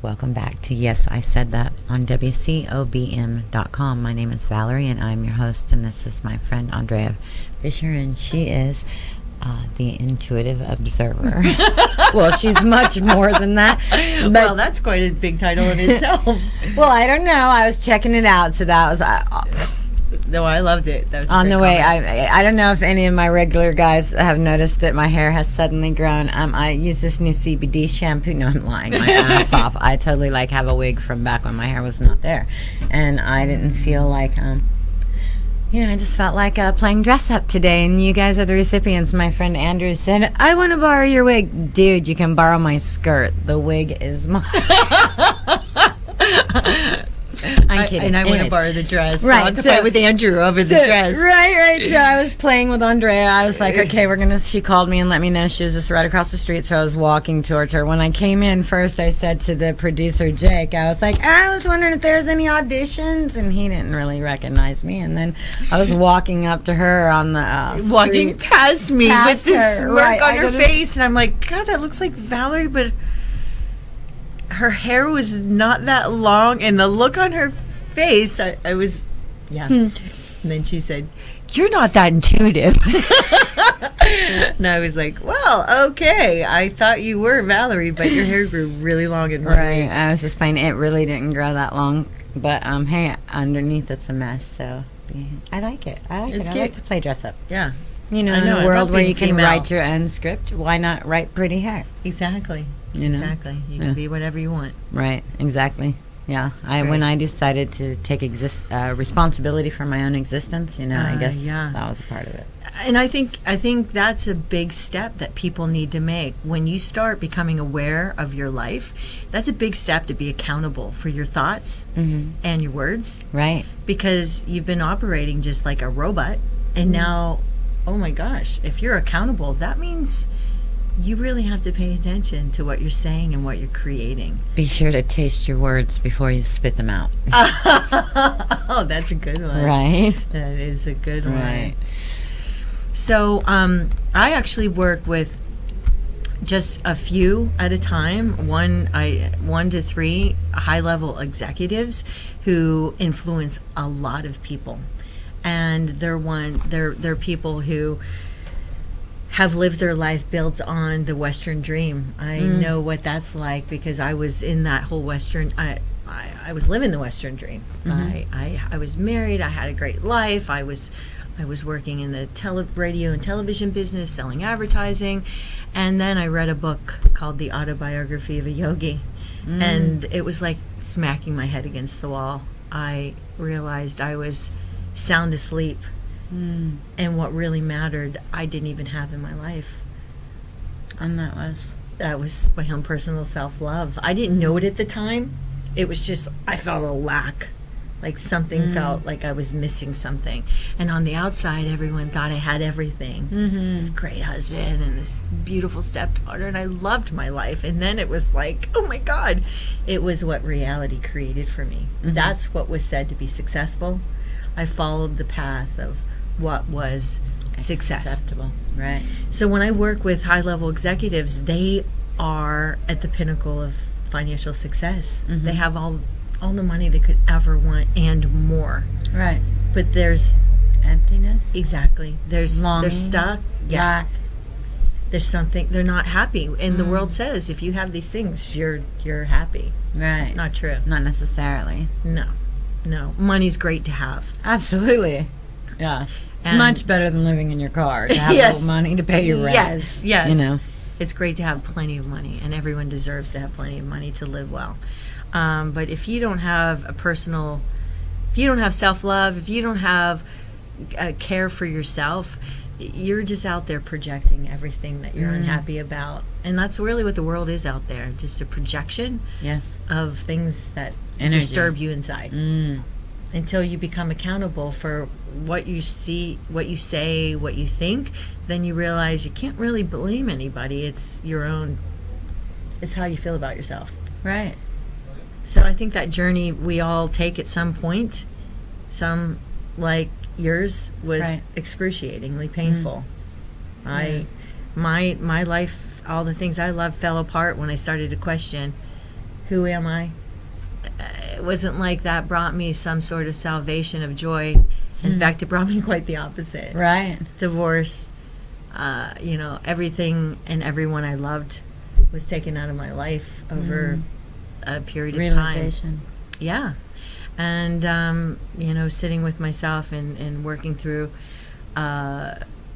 Welcome back to Yes, I Said That on WCOBM.com. My name is Valerie, and I'm your host, and this is my friend Andrea Fisher, and she is the intuitive observer. Well, she's much more than that. But, well, that's quite a big title in itself. Well, I don't know. I was checking it out, so that was... No, I loved it. That was on the way. comment. I don't know if any of my regular guys have noticed that my hair has suddenly grown. I use this new CBD shampoo. No, I'm lying my ass off. I totally have a wig from back when my hair was not there, and I didn't feel like I just felt like playing dress up today. And you guys are the recipients. My friend Andrew said, "I want to borrow your wig, dude. You can borrow my skirt. The wig is mine." I'm kidding. And I want to borrow the dress. Right. So I'll have to fight with Andrew over the dress. Right. So I was playing with Andrea. I was like, okay, she called me and let me know she was just right across the street. So I was walking towards her. When I came in first, I said to the producer, Jake, I was like, I was wondering if there's any auditions. And he didn't really recognize me. And then I was walking up to her on the street. Walking past me with this smirk on her face. And I'm like, God, that looks like Valerie, but... her hair was not that long, and the look on her face, I was, yeah. And then she said, "You're not that intuitive." And I was like, well, okay. I thought you were Valerie, but your hair grew really long and right. I was just playing. It really didn't grow that long, but hey, underneath it's a mess. So I like it. I like to play dress up. Yeah. In a world where you can write your own script, why not write pretty hair? Exactly. Exactly. You can be whatever you want. Right. Exactly. Yeah. When I decided to take responsibility for my own existence, I guess that was a part of it. And I think that's a big step that people need to make. When you start becoming aware of your life, that's a big step to be accountable for your thoughts and your words. Right. Because you've been operating just like a robot, and now, oh my gosh, if you're accountable, that means you really have to pay attention to what you're saying and what you're creating. Be sure to taste your words before you spit them out. Oh, that's a good one. Right. That is a good one. So I actually work with just a few at a time, one to three high-level executives who influence a lot of people. And they're people who have lived their life built on the Western dream. I know what that's like because I was in that whole Western. I was living the Western dream. I was married. I had a great life. I was working in the radio and television business, selling advertising, and then I read a book called The Autobiography of a Yogi, and it was like smacking my head against the wall. I realized I was sound asleep. And what really mattered, I didn't even have in my life. And that was my own personal self-love. I didn't know it at the time. It was just, I felt a lack. Like something felt like I was missing something. And on the outside, everyone thought I had everything. This great husband and this beautiful stepdaughter, and I loved my life. And then it was like, oh my God. It was what reality created for me. That's what was said to be successful. I followed the path of what was success. Acceptable. Right. So when I work with high-level executives, they are at the pinnacle of financial success. They have all the money they could ever want and more. Right. But there's emptiness. Exactly. They're stuck. Yeah. There's something, they're not happy. And the world says if you have these things, you're happy. Right. It's not true. Not necessarily. No. Money's great to have. Absolutely. Yeah. It's much better than living in your car to have a little money to pay your rent. Yes. It's great to have plenty of money, and everyone deserves to have plenty of money to live well. But if you don't have if you don't have self-love, if you don't have care for yourself, you're just out there projecting everything that you're unhappy about. And that's really what the world is out there, just a projection of things that disturb you inside. Until you become accountable for what you see, what you say, what you think, then you realize you can't really blame anybody. It's your own, it's how you feel about yourself. Right. So I think that journey we all take at some point. Some, like yours, was excruciatingly painful. My life, all the things I loved fell apart when I started to question Who am I? It wasn't like that brought me some sort of salvation of joy. In fact, it brought me quite the opposite. Right. Divorce, everything and everyone I loved was taken out of my life over a period of time. Realization. Yeah. And, sitting with myself and working through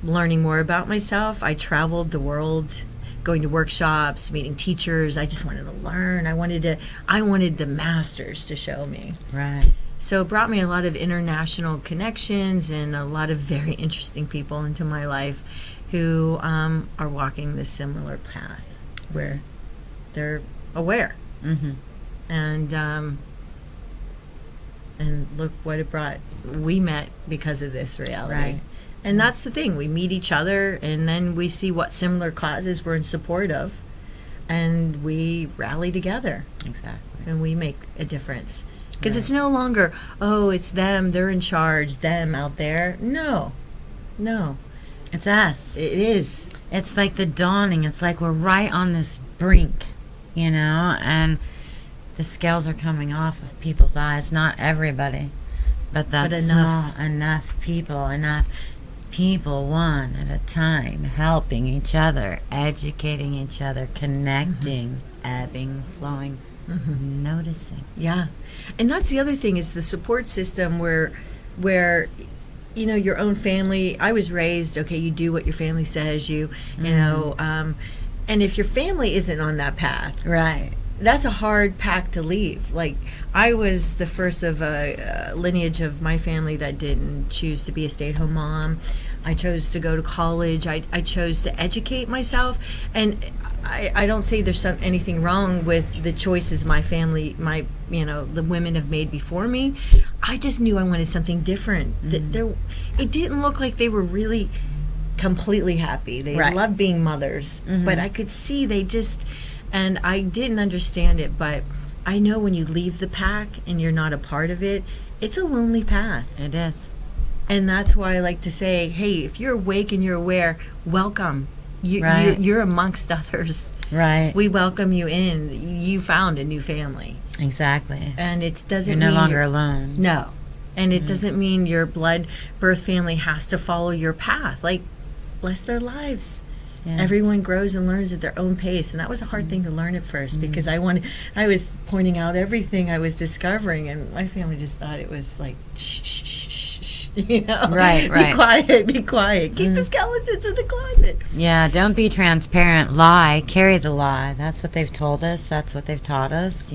learning more about myself. I traveled the world, going to workshops, meeting teachers. I just wanted to learn. I wanted the masters to show me. Right. So it brought me a lot of international connections and a lot of very interesting people into my life who are walking this similar path where they're aware. Mm-hmm. And look what it brought. We met because of this reality. Right. And that's the thing. We meet each other, and then we see what similar causes we're in support of, and we rally together. Exactly. And we make a difference. Because it's no longer, oh, it's them, they're in charge, them out there. No. It's us. It is. It's like the dawning. It's like we're right on this brink, and the scales are coming off of people's eyes. Not everybody, but that's enough. Enough people one at a time, helping each other, educating each other, connecting, ebbing, flowing, noticing. Yeah. And that's the other thing is the support system where your own family. I was raised, okay, you do what your family says, and if your family isn't on that path, Right. that's a hard pack to leave. Like, I was the first of a lineage of my family that didn't choose to be a stay-at-home mom. I chose to go to college. I chose to educate myself, and I don't say there's anything wrong with the choices my family, the women have made before me. I just knew I wanted something different. It didn't look like they were really completely happy. They Right. loved being mothers, but I could see they just, and I didn't understand it, but I know when you leave the pack and you're not a part of it, it's a lonely path. It is. And that's why I like to say, hey, if you're awake and you're aware, welcome. Right. You're amongst others. Right. We welcome you in. You found a new family. Exactly. And it doesn't You're mean no longer alone. No. And it doesn't mean your blood birth family has to follow your path. Like, bless their lives. Yes. Everyone grows and learns at their own pace, and that was a hard thing to learn at first because I was pointing out everything I was discovering, and my family just thought it was like shh, shh, shh, shh, shh, Right. Be quiet, keep the skeletons in the closet. Yeah, don't be transparent. Lie, carry the lie. That's what they've told us. That's what they've taught us.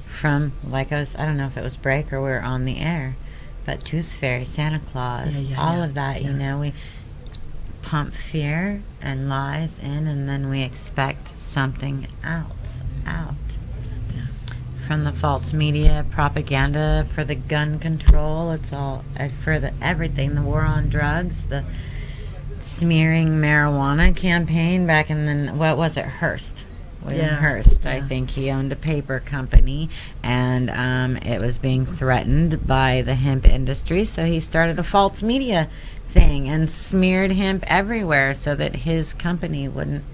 From I don't know if it was break or we were on the air, but Tooth Fairy, Santa Claus, all of that. We pump fear and lies in, and then we expect something else out. From the false media, propaganda, for the gun control, it's all for everything. The war on drugs, the smearing marijuana campaign back in what was it, Hearst? William Hearst. I think he owned a paper company, and it was being threatened by the hemp industry, so he started a false media thing and smeared hemp everywhere so that his company wouldn't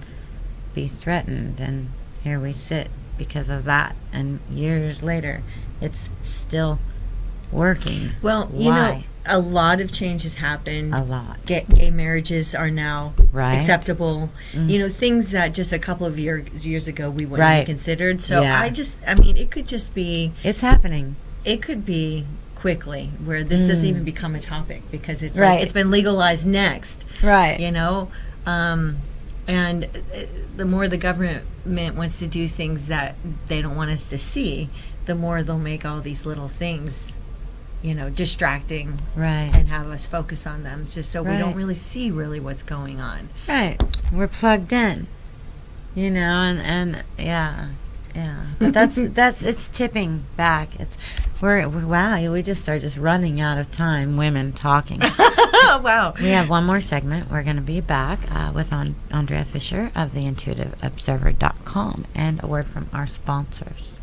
be threatened. And here we sit because of that, and years later it's still working. Well, Why? a lot of changes happen. A lot. Gay marriages are now Right. acceptable. Things that just a couple of years ago we wouldn't have considered. So Yeah. it could just be, It's happening. it could be quickly where this doesn't even become a topic because it's Right. like it's been legalized next. Right. And the more the government wants to do things that they don't want us to see, the more they'll make all these little things, distracting, Right. and have us focus on them just so we Right. don't really see what's going on. Right. We're plugged in. And yeah. But that's it's tipping back. We just are just running out of time, women talking. Oh, wow. We have one more segment. We're going to be back with Andrea Fisher of theintuitiveobserver.com and a word from our sponsors.